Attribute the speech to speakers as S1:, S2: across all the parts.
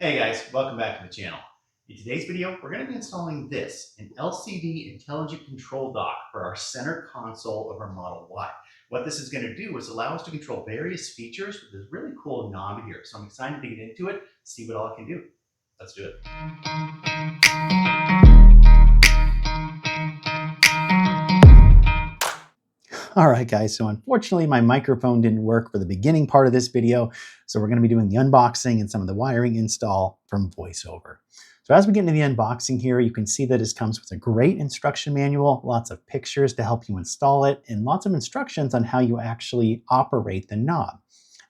S1: Hey guys, welcome back to the channel. In today's video, we're going to be installing this, an LCD intelligent control dock for our center console of our Model Y. What this is going to do is allow us to control various features with this really cool knob here. So I'm excited to get into it, see what all it can do. Let's do it. All right, guys, so unfortunately my microphone didn't work for the beginning part of this video, so we're going to be doing the unboxing and some of the wiring install from VoiceOver. So as we get into the unboxing here, you can see that it comes with a great instruction manual, lots of pictures to help you install it, and lots of instructions on how you actually operate the knob.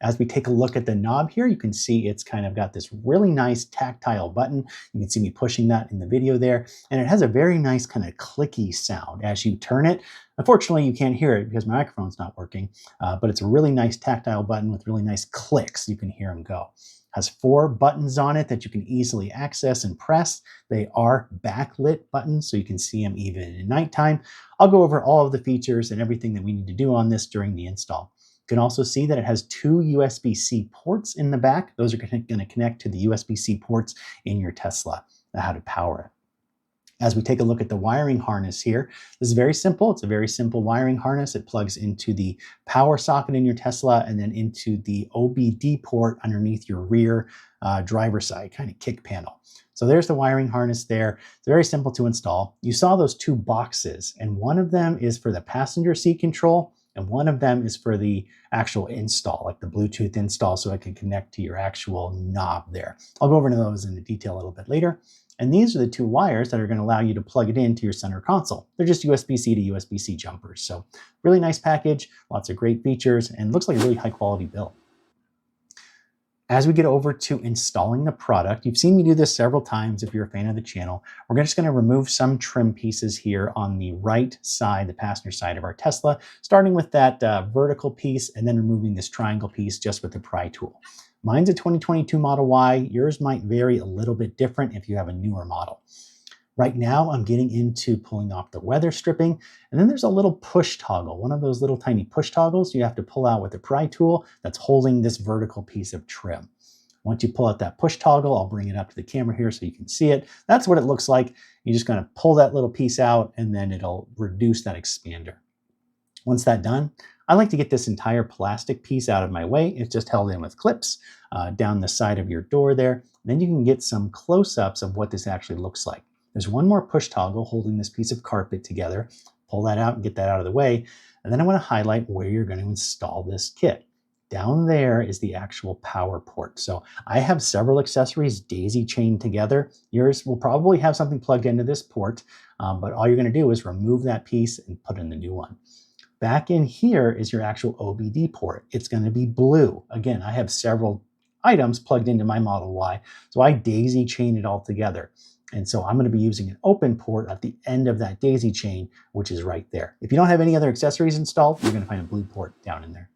S1: As we take a look at the knob here, you can see it's kind of got this really nice tactile button. You can see me pushing that in the video there, and it has a very nice kind of clicky sound as you turn it. Unfortunately, you can't hear it because my microphone's not working, but it's a really nice tactile button with really nice clicks. You can hear them go. Has 4 buttons on it that you can easily access and press. They are backlit buttons, so you can see them even in nighttime. I'll go over all of the features and everything that we need to do on this during the install. You can also see that it has 2 USB-C ports in the back. Those are going to connect to the USB-C ports in your Tesla, how to power it. As we take a look at the wiring harness here, this is very simple. It's a very simple wiring harness. It plugs into the power socket in your Tesla and then into the OBD port underneath your rear driver side kind of kick panel. So there's the wiring harness there. It's very simple to install. You saw those 2 boxes, and one of them is for the passenger seat control, and one of them is for the actual install, like the Bluetooth install, so it can connect to your actual knob there. I'll go over to those in detail a little bit later. And these are the 2 wires that are going to allow you to plug it into your center console. They're just USB-C to USB-C jumpers. So really nice package, lots of great features, and looks like a really high quality build. As we get over to installing the product, you've seen me do this several times if you're a fan of the channel. We're just going to remove some trim pieces here on the right side, the passenger side of our Tesla, starting with that vertical piece and then removing this triangle piece just with the pry tool. Mine's a 2022 Model Y. Yours might vary a little bit different if you have a newer model. Right now, I'm getting into pulling off the weather stripping, and then there's a little push toggle, one of those little tiny push toggles you have to pull out with a pry tool that's holding this vertical piece of trim. Once you pull out that push toggle, I'll bring it up to the camera here so you can see it. That's what it looks like. You're just going to pull that little piece out, and then it'll reduce that expander. Once that's done, I like to get this entire plastic piece out of my way. It's just held in with clips down the side of your door there. Then you can get some close-ups of what this actually looks like. There's one more push toggle holding this piece of carpet together. Pull that out and get that out of the way. And then I want to highlight where you're going to install this kit. Down there is the actual power port. So I have several accessories daisy chained together. Yours will probably have something plugged into this port, but all you're going to do is remove that piece and put in the new one. Back in here is your actual OBD port. It's going to be blue. Again, I have several items plugged into my Model Y, so I daisy chain it all together. And so I'm going to be using an open port at the end of that daisy chain, which is right there. If you don't have any other accessories installed, you're going to find a blue port down in there.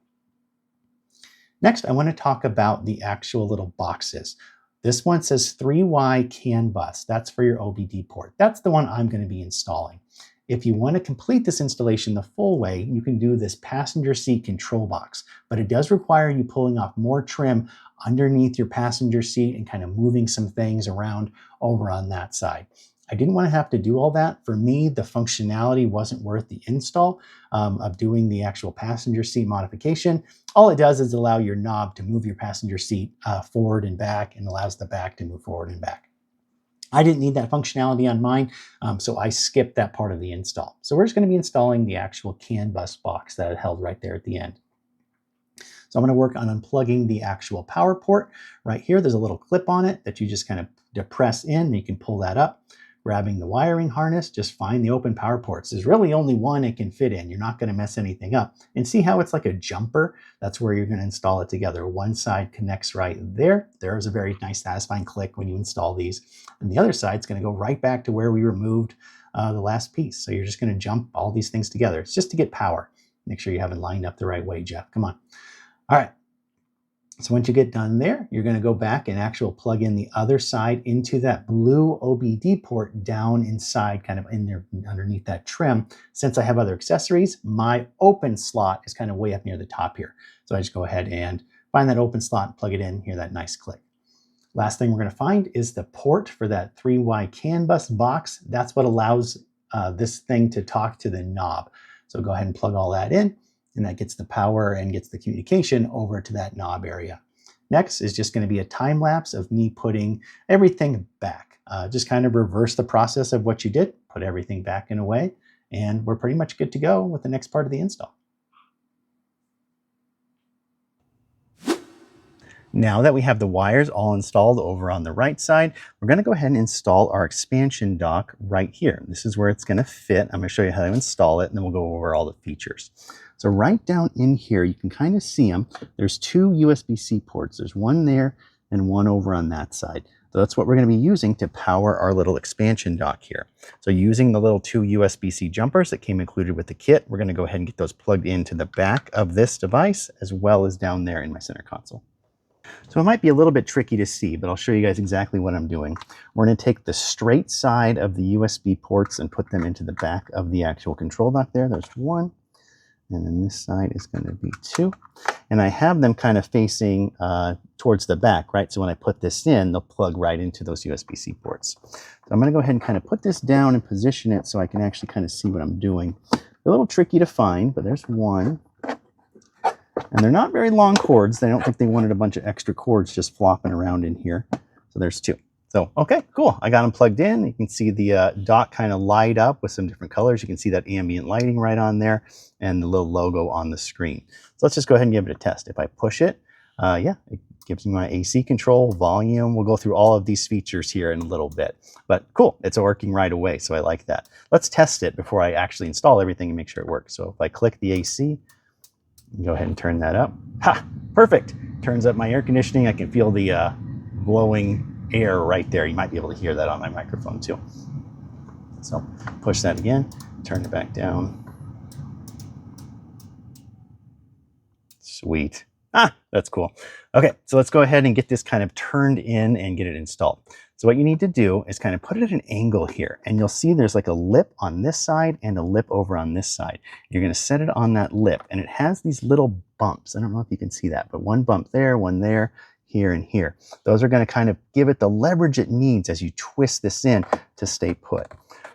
S1: Next, I want to talk about the actual little boxes. This one says 3Y CAN bus. That's for your OBD port. That's the one I'm going to be installing. If you want to complete this installation the full way, you can do this passenger seat control box, but it does require you pulling off more trim underneath your passenger seat and kind of moving some things around over on that side. I didn't want to have to do all that. For me, the functionality wasn't worth the install of doing the actual passenger seat modification. All it does is allow your knob to move your passenger seat forward and back, and allows the back to move forward and back. I didn't need that functionality on mine, so I skipped that part of the install. So we're just going to be installing the actual CAN bus box that it held right there at the end. So I'm going to work on unplugging the actual power port. Right here, there's a little clip on it that you just kind of depress in, and you can pull that up. Grabbing the wiring harness, just find the open power ports. There's really only one it can fit in. You're not going to mess anything up. And see how it's like a jumper? That's where you're going to install it together. One side connects right there. There's a very nice satisfying click when you install these. And the other side's going to go right back to where we removed the last piece. So you're just going to jump all these things together. It's just to get power. Make sure you have it lined up the right way, Jeff. Come on. All right. So once you get done there, you're going to go back and actually plug in the other side into that blue OBD port down inside, kind of in there underneath that trim. Since I have other accessories, my open slot is kind of way up near the top here. So I just go ahead and find that open slot and plug it in, hear that nice click. Last thing we're going to find is the port for that 3Y CAN bus box. That's what allows this thing to talk to the knob. So go ahead and plug all that in, and that gets the power and gets the communication over to that knob area. Next is just going to be a time lapse of me putting everything back. Just kind of reverse the process of what you did, put everything back in a way, and we're pretty much good to go with the next part of the install. Now that we have the wires all installed over on the right side, we're going to go ahead and install our expansion dock right here. This is where it's going to fit. I'm going to show you how to install it, and then we'll go over all the features. So right down in here, you can kind of see them. There's two USB-C ports. There's one there and one over on that side. So that's what we're going to be using to power our little expansion dock here. So using the little two USB-C jumpers that came included with the kit, we're going to go ahead and get those plugged into the back of this device, as well as down there in my center console. So it might be a little bit tricky to see, but I'll show you guys exactly what I'm doing. We're going to take the straight side of the USB ports and put them into the back of the actual control dock there. There's one. And then this side is going to be two. And I have them kind of facing towards the back, right? So when I put this in, they'll plug right into those USB-C ports. So I'm going to go ahead and kind of put this down and position it so I can actually kind of see what I'm doing. A little tricky to find, but there's one. And they're not very long cords. I don't think they wanted a bunch of extra cords just flopping around in here. So there's two. So, okay, cool. I got them plugged in. You can see the dock kind of light up with some different colors. You can see that ambient lighting right on there and the little logo on the screen. So let's just go ahead and give it a test. If I push it, yeah, it gives me my AC control, volume. We'll go through all of these features here in a little bit. But cool, it's working right away, so I like that. Let's test it before I actually install everything and make sure it works. So if I click the AC, go ahead and turn that up. Ha! Perfect! Turns up my air conditioning. I can feel the blowing air right there. You might be able to hear that on my microphone too. So push that again, turn it back down. Sweet. Ah, that's cool. Okay, so let's go ahead and get this kind of turned in and get it installed. So what you need to do is kind of put it at an angle here, and you'll see there's like a lip on this side and a lip over on this side. You're going to set it on that lip, and it has these little bumps. I don't know if you can see that, but one bump there, one there, here and here. Those are going to kind of give it the leverage it needs as you twist this in to stay put.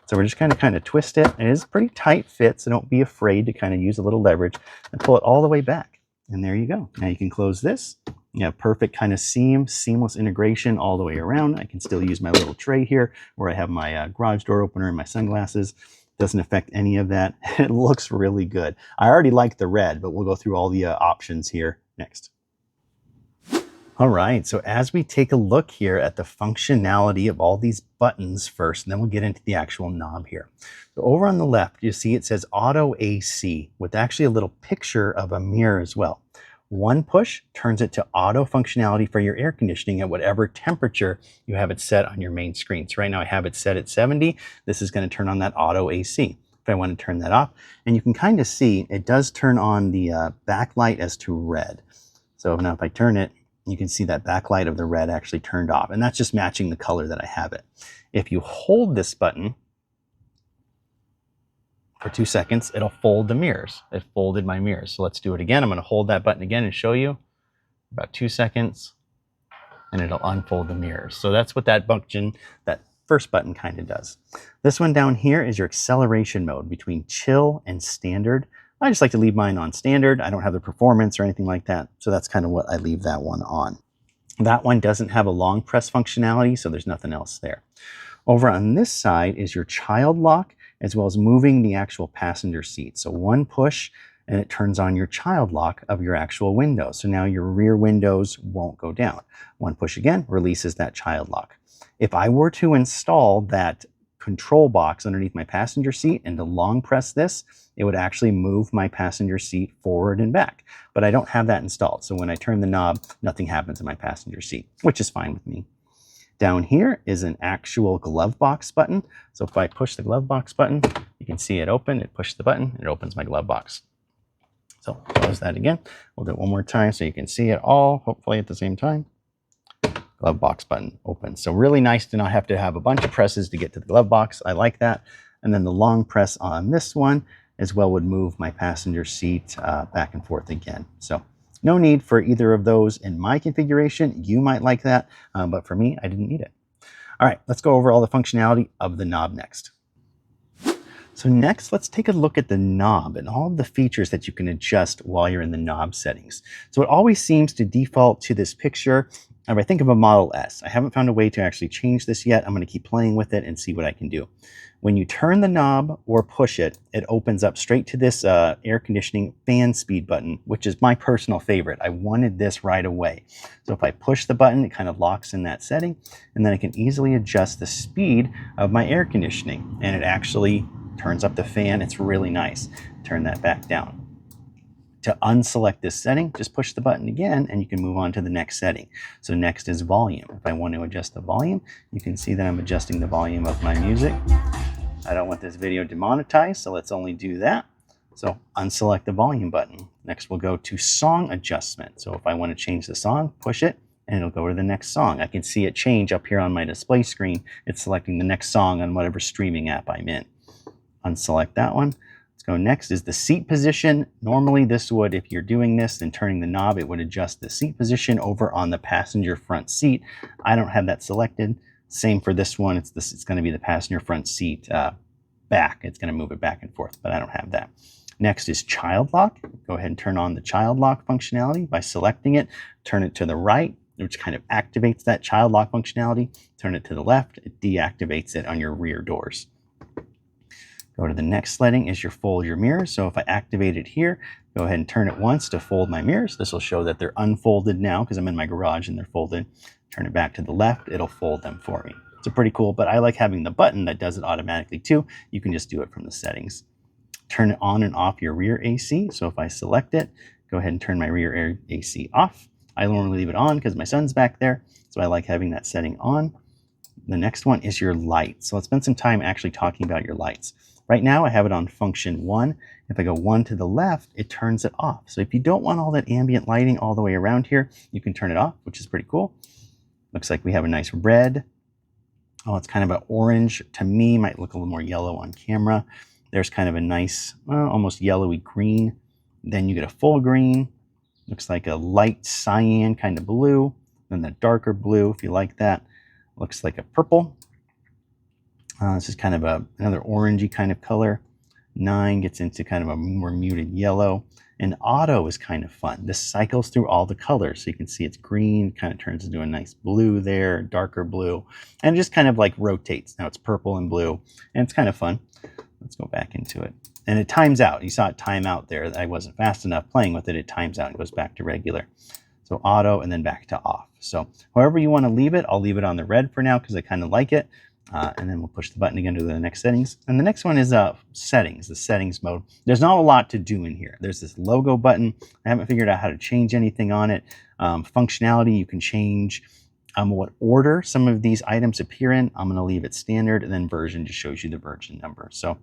S1: So we're just going to kind of twist it. It is a pretty tight fit, so don't be afraid to kind of use a little leverage and pull it all the way back. And there you go. Now you can close this. You have perfect kind of seamless integration all the way around. I can still use my little tray here where I have my garage door opener and my sunglasses. Doesn't affect any of that. It looks really good. I already like the red, but we'll go through all the options here next. All right, so as we take a look here at the functionality of all these buttons first, and then we'll get into the actual knob here. So over on the left, you see it says Auto AC with actually a little picture of a mirror as well. One push turns it to auto functionality for your air conditioning at whatever temperature you have it set on your main screen. So right now I have it set at 70. This is going to turn on that Auto AC. If I want to turn that off, and you can kind of see it does turn on the backlight as to red. So now if I turn it, you can see that backlight of the red actually turned off, and that's just matching the color that I have it. If you hold this button for 2 seconds, it'll fold the mirrors. It folded my mirrors. So let's do it again. I'm going to hold that button again and show you. About 2 seconds, and it'll unfold the mirrors. So that's what that function, that first button kind of does. This one down here is your acceleration mode between chill and standard. I just like to leave mine on standard. I don't have the performance or anything like that. So that's kind of what I leave that one on. That one doesn't have a long press functionality, so there's nothing else there. Over on this side is your child lock, as well as moving the actual passenger seat. So one push and it turns on your child lock of your actual window. So now your rear windows won't go down. One push again releases that child lock. If I were to install that control box underneath my passenger seat and to long press this, it would actually move my passenger seat forward and back. But I don't have that installed. So when I turn the knob, nothing happens in my passenger seat, which is fine with me. Down here is an actual glove box button. So if I push the glove box button, you can see it open. It pushes the button, it opens my glove box. So close that again. We'll do it one more time so you can see it all, hopefully at the same time. Glove box button open. So really nice to not have to have a bunch of presses to get to the glove box. I like that. And then the long press on this one as well would move my passenger seat back and forth again. So No need for either of those in my configuration. You might like that, but for me, I didn't need it. All right, let's go over all the functionality of the knob next. So next, let's take a look at the knob and all of the features that you can adjust while you're in the knob settings. So it always seems to default to this picture. If I think of a Model S, I haven't found a way to actually change this yet. I'm going to keep playing with it and see what I can do. When you turn the knob or push it, it opens up straight to this air conditioning fan speed button, which is my personal favorite. I wanted this right away. So if I push the button, it kind of locks in that setting, and then I can easily adjust the speed of my air conditioning, and it actually turns up the fan. It's really nice. Turn that back down. To unselect this setting, just push the button again and you can move on to the next setting. So next is volume. If I want to adjust the volume, you can see that I'm adjusting the volume of my music. I don't want this video demonetized, so let's only do that. So unselect the volume button. Next we'll go to song adjustment. So if I want to change the song, push it and it'll go to the next song. I can see it change up here on my display screen. It's selecting the next song on whatever streaming app I'm in. Unselect that one. Let's go next is the seat position. Normally this would, if you're doing this and turning the knob, it would adjust the seat position over on the passenger front seat. I don't have that selected. Same for this one. It's going to be the passenger front seat back. It's going to move it back and forth, but I don't have that. Next is child lock. Go ahead and turn on the child lock functionality by selecting it. Turn it to the right, which kind of activates that child lock functionality. Turn it to the left, it deactivates it on your rear doors. Go to the next setting is your fold your mirrors. So if I activate it here, go ahead and turn it once to fold my mirrors. This will show that they're unfolded now because I'm in my garage and they're folded. Turn it back to the left, it'll fold them for me. It's pretty cool, but I like having the button that does it automatically too. You can just do it from the settings. Turn it on and off your rear AC. So if I select it, go ahead and turn my rear AC off. I normally leave it on because my son's back there, so I like having that setting on. The next one is your light. So let's spend some time actually talking about your lights. Right now I have it on function 1. If I go 1 to the left, it turns it off. So if you don't want all that ambient lighting all the way around here, you can turn it off, which is pretty cool. Looks like we have a nice red. Oh, it's kind of an orange. To me, might look a little more yellow on camera. There's kind of a nice, almost yellowy green. Then you get a full green. Looks like a light cyan kind of blue. Then the darker blue, if you like that. Looks like a purple. This is kind of another orangey kind of color. 9 gets into kind of a more muted yellow. And auto is kind of fun. This cycles through all the colors. So you can see it's green, kind of turns into a nice blue there, darker blue, and it just kind of like rotates. Now it's purple and blue, and it's kind of fun. Let's go back into it. And it times out. You saw it time out there. I wasn't fast enough playing with it. It times out and goes back to regular. So auto and then back to off. So however you want to leave it, I'll leave it on the red for now because I kind of like it. And then we'll push the button again to the next settings. And the next one is settings, the settings mode. There's not a lot to do in here. There's this logo button. I haven't figured out how to change anything on it. Functionality, you can change what order some of these items appear in. I'm going to leave it standard, and then version just shows you the version number. So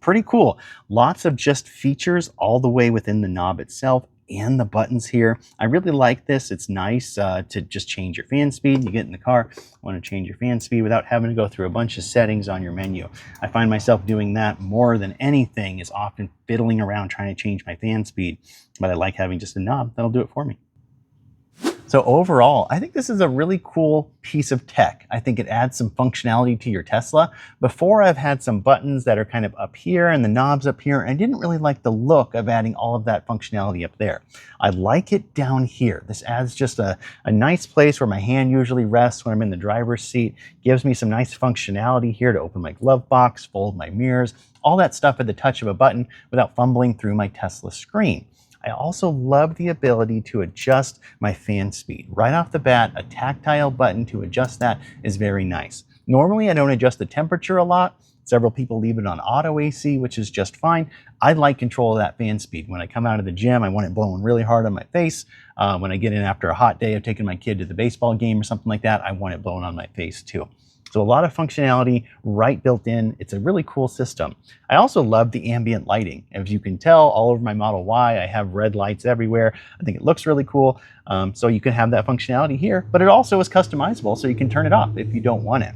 S1: pretty cool. Lots of just features all the way within the knob itself and the buttons here. I really like this. It's nice to just change your fan speed. You get in the car, want to change your fan speed without having to go through a bunch of settings on your menu. I find myself doing that more than anything, is often fiddling around trying to change my fan speed, but I like having just a knob that'll do it for me. So overall, I think this is a really cool piece of tech. I think it adds some functionality to your Tesla. Before, I've had some buttons that are kind of up here and the knobs up here. And I didn't really like the look of adding all of that functionality up there. I like it down here. This adds just a nice place where my hand usually rests when I'm in the driver's seat. Gives me some nice functionality here to open my glove box, fold my mirrors, all that stuff at the touch of a button without fumbling through my Tesla screen. I also love the ability to adjust my fan speed. Right off the bat, a tactile button to adjust that is very nice. Normally, I don't adjust the temperature a lot. Several people leave it on auto AC, which is just fine. I like control of that fan speed. When I come out of the gym, I want it blowing really hard on my face. When I get in after a hot day of taking my kid to the baseball game or something like that, I want it blowing on my face too. So a lot of functionality right built in. It's a really cool system. I also love the ambient lighting. As you can tell, all over my Model Y, I have red lights everywhere. I think it looks really cool. So you can have that functionality here, but it also is customizable, so you can turn it off if you don't want it.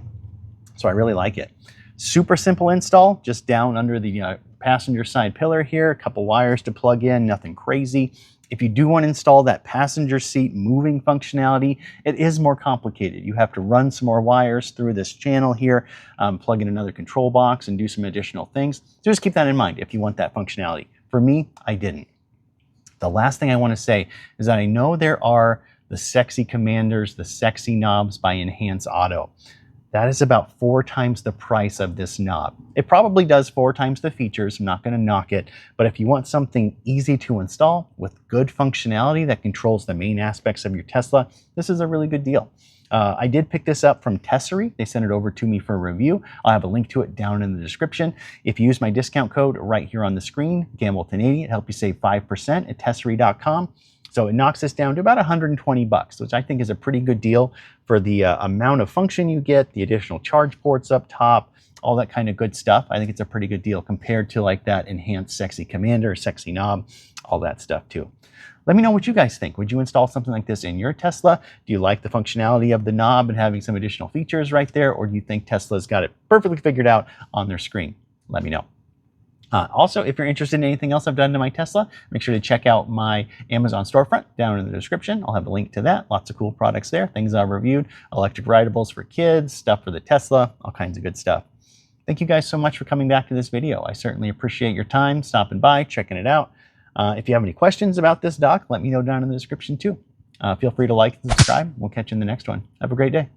S1: So I really like it. Super simple install, just down under the passenger side pillar here, a couple wires to plug in, nothing crazy. If you do want to install that passenger seat moving functionality, it is more complicated. You have to run some more wires through this channel here, plug in another control box, and do some additional things. So just keep that in mind if you want that functionality. For me, I didn't. The last thing I want to say is that I know there are the sexy commanders, the sexy knobs by Enhance Auto. That is about 4 times the price of this knob. It probably does 4 times the features, I'm not going to knock it, but if you want something easy to install with good functionality that controls the main aspects of your Tesla, this is a really good deal. I did pick this up from Accessory. They sent it over to me for a review. I'll have a link to it down in the description. If you use my discount code right here on the screen, Gambleton80, it helps you save 5% at accessory.com. So it knocks this down to about 120 bucks, which I think is a pretty good deal for the amount of function you get, the additional charge ports up top, all that kind of good stuff. I think it's a pretty good deal compared to like that enhanced sexy commander, sexy knob, all that stuff too. Let me know what you guys think. Would you install something like this in your Tesla? Do you like the functionality of the knob and having some additional features right there? Or do you think Tesla's got it perfectly figured out on their screen? Let me know. Also, if you're interested in anything else I've done to my Tesla, make sure to check out my Amazon storefront down in the description. I'll have a link to that. Lots of cool products there, things I've reviewed, electric rideables for kids, stuff for the Tesla, all kinds of good stuff. Thank you guys so much for coming back to this video. I certainly appreciate your time stopping by, checking it out. If you have any questions about this dock, let me know down in the description too. Feel free to like and subscribe. We'll catch you in the next one. Have a great day.